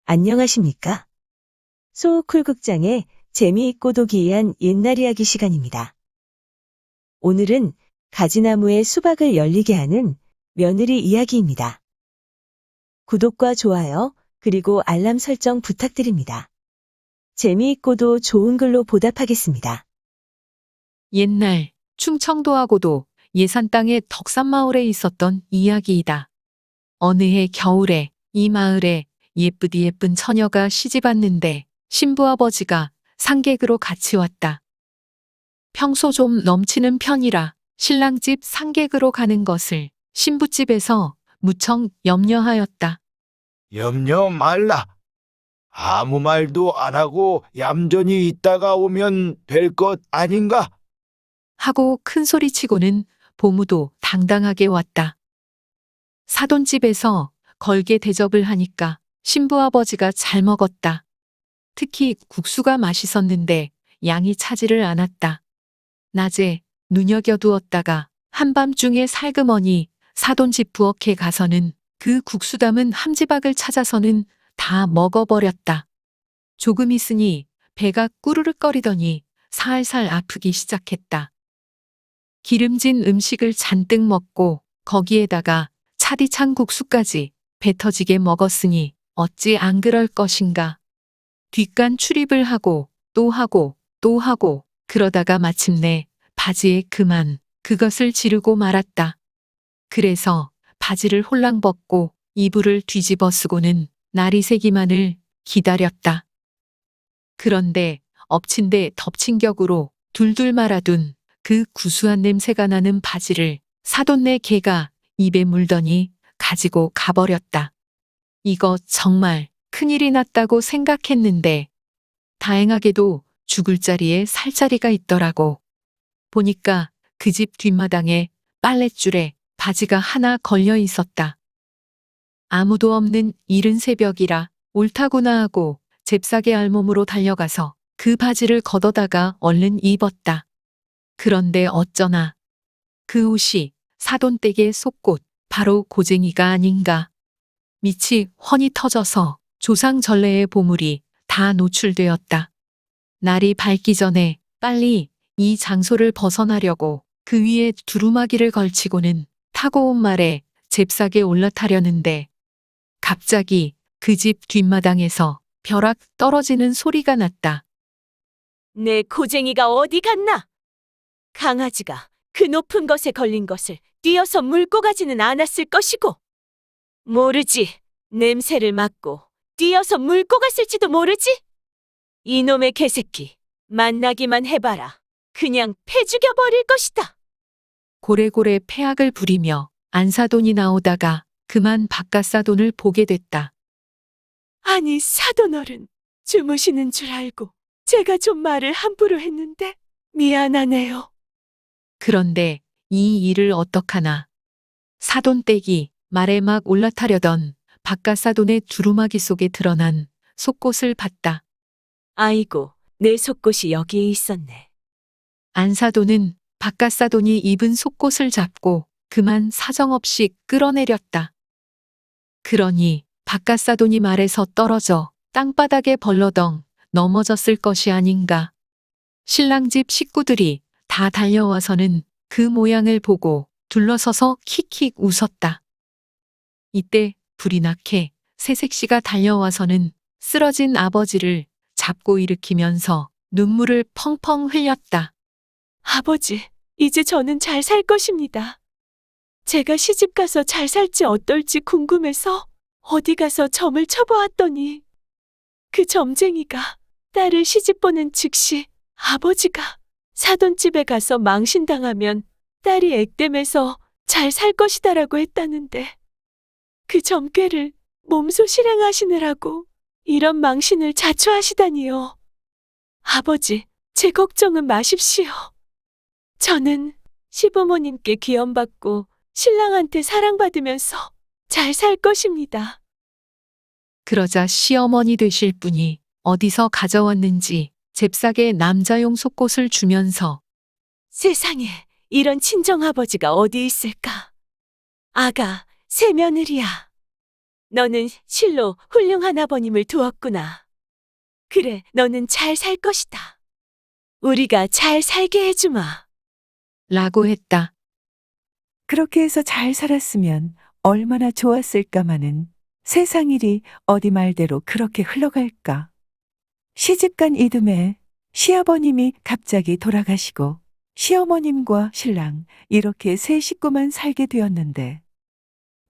안녕하십니까? 소쿨극장의 재미있고도 기이한 옛날 이야기 시간입니다. 오늘은 가지나무에 수박을 열리게 하는 며느리 이야기입니다. 구독과 좋아요, 그리고 알람 설정 부탁드립니다. 재미있고도 좋은 글로 보답하겠습니다. 옛날 충청도하고도 예산 땅의 덕산마을에 있었던 이야기이다. 어느 해 겨울에 이 마을에 예쁘디 예쁜 처녀가 시집 왔는데 신부아버지가 상객으로 같이 왔다. 평소 좀 넘치는 편이라 신랑집 상객으로 가는 것을 신부집에서 무척 염려하였다. 염려 말라. 아무 말도 안 하고 얌전히 있다가 오면 될 것 아닌가? 하고 큰 소리치고는 보무도 당당하게 왔다. 사돈집에서 걸게 대접을 하니까 신부아버지가 잘 먹었다. 특히 국수가 맛있었는데 양이 차지를 않았다. 낮에 눈여겨두었다가 한밤중에 살그머니 사돈집 부엌에 가서는 그 국수 담은 함지박을 찾아서는 다 먹어버렸다. 조금 있으니 배가 꾸르륵거리더니 살살 아프기 시작했다. 기름진 음식을 잔뜩 먹고 거기에다가 차디찬 국수까지 배 터지게 먹었으니 어찌 안 그럴 것인가. 뒷간 출입을 하고 또 하고 또 하고 그러다가 마침내 바지에 그만 그것을 지르고 말았다. 그래서 바지를 홀랑 벗고 이불을 뒤집어 쓰고는 날이 새기만을 기다렸다. 그런데 엎친 데 덮친 격으로 둘둘 말아둔 그 구수한 냄새가 나는 바지를 사돈네 개가 입에 물더니 가지고 가버렸다. 이거 정말 큰일이 났다고 생각했는데 다행하게도 죽을 자리에 살 자리가 있더라고. 보니까 그 집 뒷마당에 빨랫줄에 바지가 하나 걸려 있었다. 아무도 없는 이른 새벽이라 옳다구나 하고 잽싸게 알몸으로 달려가서 그 바지를 걷어다가 얼른 입었다. 그런데 어쩌나 그 옷이 사돈댁의 속꽃 바로 고쟁이가 아닌가. 밑이 훤히 터져서 조상 전래의 보물이 다 노출되었다. 날이 밝기 전에 빨리 이 장소를 벗어나려고 그 위에 두루마기를 걸치고는 타고 온 말에 잽싸게 올라타려는데 갑자기 그 집 뒷마당에서 벼락 떨어지는 소리가 났다. 내 고쟁이가 어디 갔나? 강아지가 그 높은 것에 걸린 것을 뛰어서 물고 가지는 않았을 것이고, 모르지. 냄새를 맡고 뛰어서 물고 갔을지도 모르지. 이놈의 개새끼, 만나기만 해봐라. 그냥 패 죽여버릴 것이다. 고래고래 패악을 부리며 안사돈이 나오다가 그만 바깥사돈을 보게 됐다. 아니, 사돈어른, 주무시는 줄 알고 제가 좀 말을 함부로 했는데 미안하네요. 그런데 이 일을 어떡하나. 사돈댁이 말에 막 올라타려던 바깥사돈의 두루마기 속에 드러난 속꽃을 봤다. 아이고, 내 속꽃이 여기에 있었네. 안사돈은 바깥사돈이 입은 속꽃을 잡고 그만 사정없이 끌어내렸다. 그러니 바깥사돈이 말에서 떨어져 땅바닥에 벌러덩 넘어졌을 것이 아닌가. 신랑집 식구들이 다 달려와서는 그 모양을 보고 둘러서서 킥킥 웃었다. 이때 불이 나게 새색시가 달려와서는 쓰러진 아버지를 잡고 일으키면서 눈물을 펑펑 흘렸다. 아버지, 이제 저는 잘 살 것입니다. 제가 시집 가서 잘 살지 어떨지 궁금해서 어디 가서 점을 쳐보았더니 그 점쟁이가 딸을 시집 보는 즉시 아버지가 사돈집에 가서 망신당하면 딸이 액땜해서 잘 살 것이다라고 했다는데 그 점괘를 몸소 실행하시느라고 이런 망신을 자초하시다니요. 아버지, 제 걱정은 마십시오. 저는 시부모님께 귀염받고 신랑한테 사랑받으면서 잘 살 것입니다. 그러자 시어머니 되실 분이 어디서 가져왔는지 잽싸게 남자용 속꽃을 주면서 세상에 이런 친정아버지가 어디 있을까? 아가, 새며느리야. 너는 실로 훌륭한 아버님을 두었구나. 그래, 너는 잘 살 것이다. 우리가 잘 살게 해주마. 라고 했다. 그렇게 해서 잘 살았으면 얼마나 좋았을까마는 세상 일이 어디 말대로 그렇게 흘러갈까. 시집간 이듬해 시아버님이 갑자기 돌아가시고 시어머님과 신랑 이렇게 세 식구만 살게 되었는데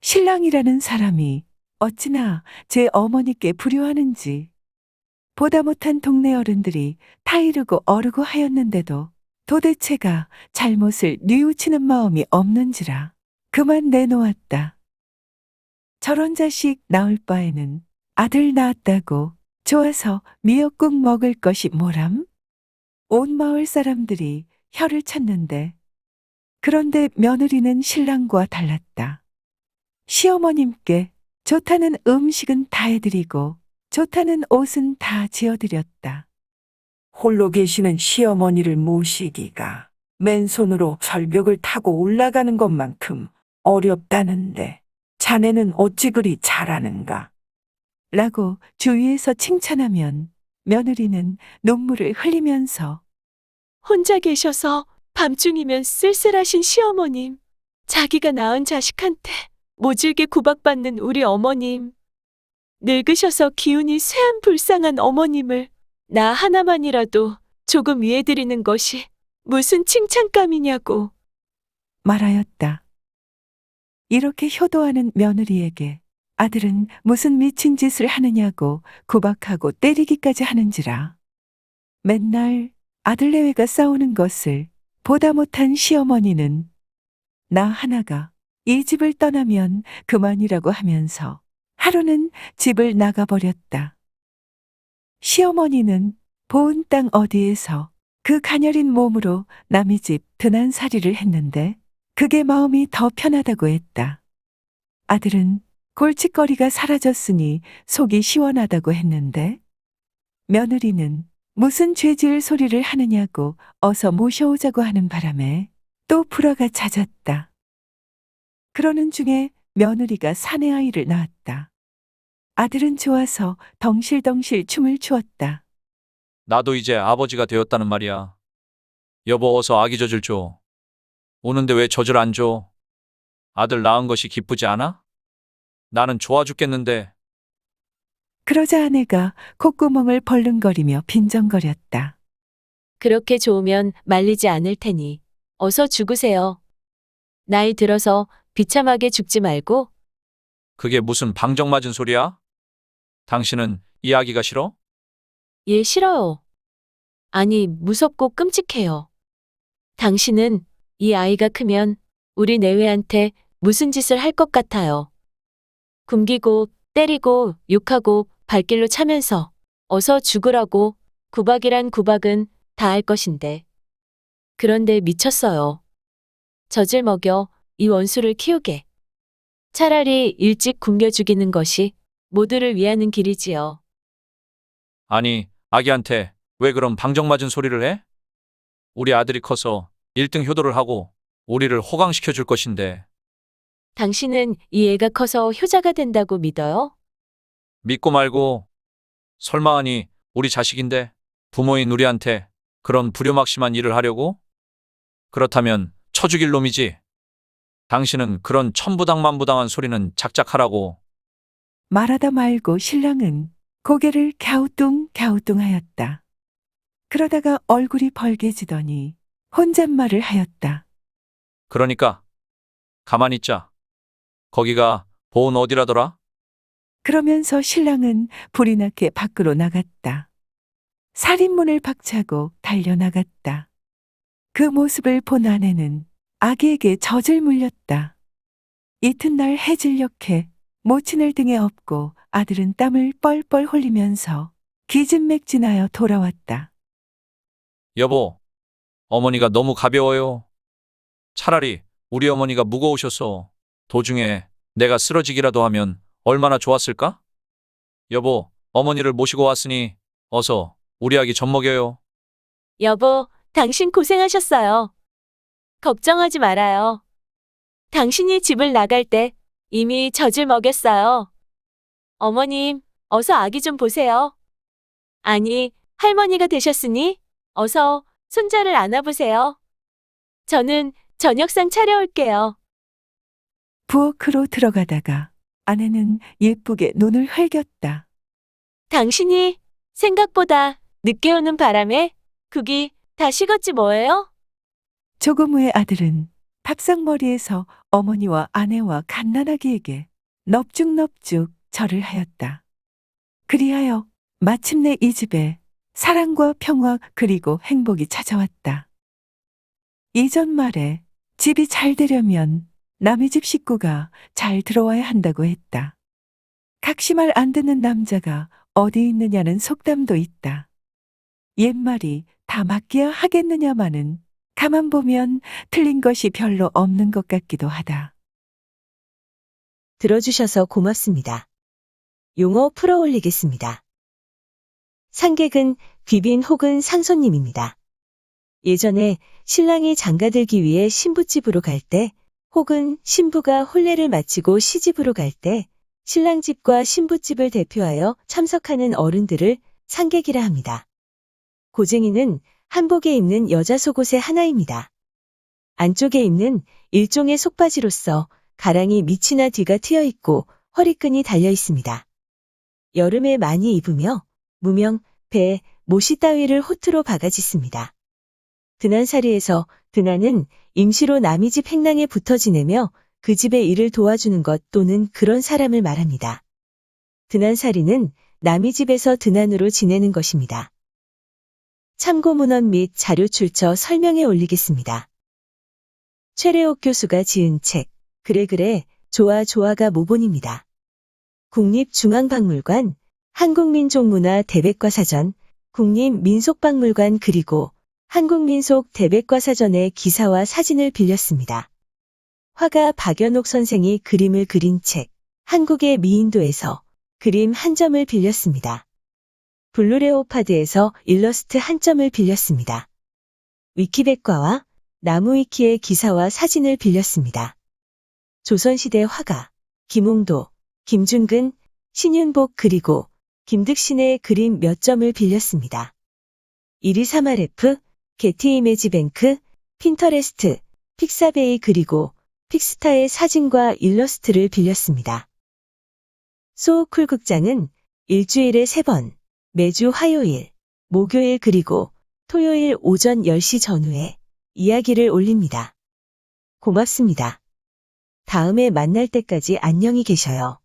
신랑이라는 사람이 어찌나 제 어머니께 불효하는지 보다 못한 동네 어른들이 타이르고 어르고 하였는데도 도대체가 잘못을 뉘우치는 마음이 없는지라 그만 내놓았다. 저런 자식 낳을 바에는 아들 낳았다고 좋아서 미역국 먹을 것이 뭐람? 온 마을 사람들이 혀를 찼는데 그런데 며느리는 신랑과 달랐다. 시어머님께 좋다는 음식은 다 해드리고 좋다는 옷은 다 지어드렸다. 홀로 계시는 시어머니를 모시기가 맨손으로 절벽을 타고 올라가는 것만큼 어렵다는데 자네는 어찌 그리 잘하는가? 라고 주위에서 칭찬하면 며느리는 눈물을 흘리면서 혼자 계셔서 밤중이면 쓸쓸하신 시어머님. 자기가 낳은 자식한테 모질게 구박받는 우리 어머님. 늙으셔서 기운이 쇠한 불쌍한 어머님을 나 하나만이라도 조금 위해드리는 것이 무슨 칭찬감이냐고. 말하였다. 이렇게 효도하는 며느리에게 아들은 무슨 미친 짓을 하느냐고 구박하고 때리기까지 하는지라. 맨날 아들내외가 싸우는 것을 보다 못한 시어머니는 나 하나가 이 집을 떠나면 그만이라고 하면서 하루는 집을 나가버렸다. 시어머니는 보은 땅 어디에서 그 가녀린 몸으로 남의 집 드난살이를 했는데 그게 마음이 더 편하다고 했다. 아들은 골칫거리가 사라졌으니 속이 시원하다고 했는데 며느리는 무슨 죄지을 소리를 하느냐고 어서 모셔오자고 하는 바람에 또 불화가 잦았다. 그러는 중에 며느리가 사내 아이를 낳았다. 아들은 좋아서 덩실덩실 춤을 추었다. 나도 이제 아버지가 되었다는 말이야. 여보 어서 아기 젖을 줘. 오는데 왜 젖을 안 줘? 아들 낳은 것이 기쁘지 않아? 나는 좋아 죽겠는데. 그러자 아내가 콧구멍을 벌렁거리며 빈정거렸다. 그렇게 좋으면 말리지 않을 테니 어서 죽으세요. 나이 들어서 비참하게 죽지 말고. 그게 무슨 방정 맞은 소리야? 당신은 이 아기가 싫어? 예, 싫어요. 아니, 무섭고 끔찍해요. 당신은 이 아이가 크면 우리 내외한테 무슨 짓을 할 것 같아요. 굶기고 때리고 욕하고 발길로 차면서 어서 죽으라고 구박이란 구박은 다 할 것인데. 그런데 미쳤어요. 젖을 먹여 이 원수를 키우게. 차라리 일찍 굶겨 죽이는 것이 모두를 위하는 길이지요. 아니, 아기한테 왜 그런 방정 맞은 소리를 해? 우리 아들이 커서 1등 효도를 하고 우리를 호강시켜 줄 것인데. 당신은 이 애가 커서 효자가 된다고 믿어요? 믿고 말고. 설마 하니 우리 자식인데 부모인 우리한테 그런 불효막심한 일을 하려고? 그렇다면 쳐 죽일 놈이지. 당신은 그런 천부당만부당한 소리는 작작하라고. 말하다 말고 신랑은 고개를 갸우뚱 하였다. 그러다가 얼굴이 벌개지더니 혼잣말을 하였다. 그러니까 가만히 있자. 거기가 보은 어디라더라? 그러면서 신랑은 불이 나게 밖으로 나갔다. 살인문을 박차고 달려나갔다. 그 모습을 본 아내는 아기에게 젖을 물렸다. 이튿날 해질녘에 모친을 등에 업고 아들은 땀을 뻘뻘 흘리면서 기진맥진하여 돌아왔다. 여보, 어머니가 너무 가벼워요. 차라리 우리 어머니가 무거우셔서 도중에 내가 쓰러지기라도 하면 얼마나 좋았을까? 여보, 어머니를 모시고 왔으니 어서 우리 아기 젖 먹여요. 여보, 당신 고생하셨어요. 걱정하지 말아요. 당신이 집을 나갈 때 이미 젖을 먹였어요. 어머님, 어서 아기 좀 보세요. 아니, 할머니가 되셨으니 어서 손자를 안아보세요. 저는 저녁상 차려올게요. 부엌으로 들어가다가 아내는 예쁘게 눈을 흘겼다. 당신이 생각보다 늦게 오는 바람에 국이 다 식었지 뭐예요? 조금 후에 아들은 밥상머리에서 어머니와 아내와 갓난아기에게 넙죽넙죽 절을 하였다. 그리하여 마침내 이 집에 사랑과 평화 그리고 행복이 찾아왔다. 이전 말에 집이 잘 되려면 남의 집 식구가 잘 들어와야 한다고 했다. 각시말 안 듣는 남자가 어디 있느냐는 속담도 있다. 옛말이 다 맞기야 하겠느냐마는 가만 보면 틀린 것이 별로 없는 것 같기도 하다. 들어주셔서 고맙습니다. 용어 풀어 올리겠습니다. 상객은 귀빈 혹은 상손님입니다. 예전에 신랑이 장가들기 위해 신부집으로 갈 때, 혹은 신부가 혼례를 마치고 시집으로 갈 때, 신랑집과 신부집을 대표하여 참석하는 어른들을 상객이라 합니다. 고쟁이는 한복에 입는 여자 속옷의 하나입니다. 안쪽에 입는 일종의 속바지로서 가랑이 밑이나 뒤가 트여 있고 허리끈이 달려 있습니다. 여름에 많이 입으며 무명, 배, 모시 따위를 호트로 바가짓습니다. 드난사리에서 드난은 임시로 남의 집 행랑에 붙어 지내며 그 집의 일을 도와주는 것 또는 그런 사람을 말합니다. 드난사리는 남의 집에서 드난으로 지내는 것입니다. 참고 문헌 및 자료 출처 설명에 올리겠습니다. 최래옥 교수가 지은 책 그래 좋아가 모본입니다. 국립중앙박물관, 한국민족문화 대백과사전, 국립민속박물관 그리고 한국민속 대백과사전의 기사와 사진을 빌렸습니다. 화가 박연옥 선생이 그림을 그린 책 한국의 미인도에서 그림 한 점을 빌렸습니다. 블루레오파드에서 일러스트 한 점을 빌렸습니다. 위키백과와 나무위키의 기사와 사진을 빌렸습니다. 조선시대 화가 김홍도, 김준근, 신윤복 그리고 김득신의 그림 몇 점을 빌렸습니다. 1238F, 게티 이미지뱅크, 핀터레스트, 픽사베이 그리고 픽스타의 사진과 일러스트를 빌렸습니다. 소우쿨 극장은 일주일에 3번, 매주 화요일, 목요일 그리고 토요일 오전 10시 전후에 이야기를 올립니다. 고맙습니다. 다음에 만날 때까지 안녕히 계셔요.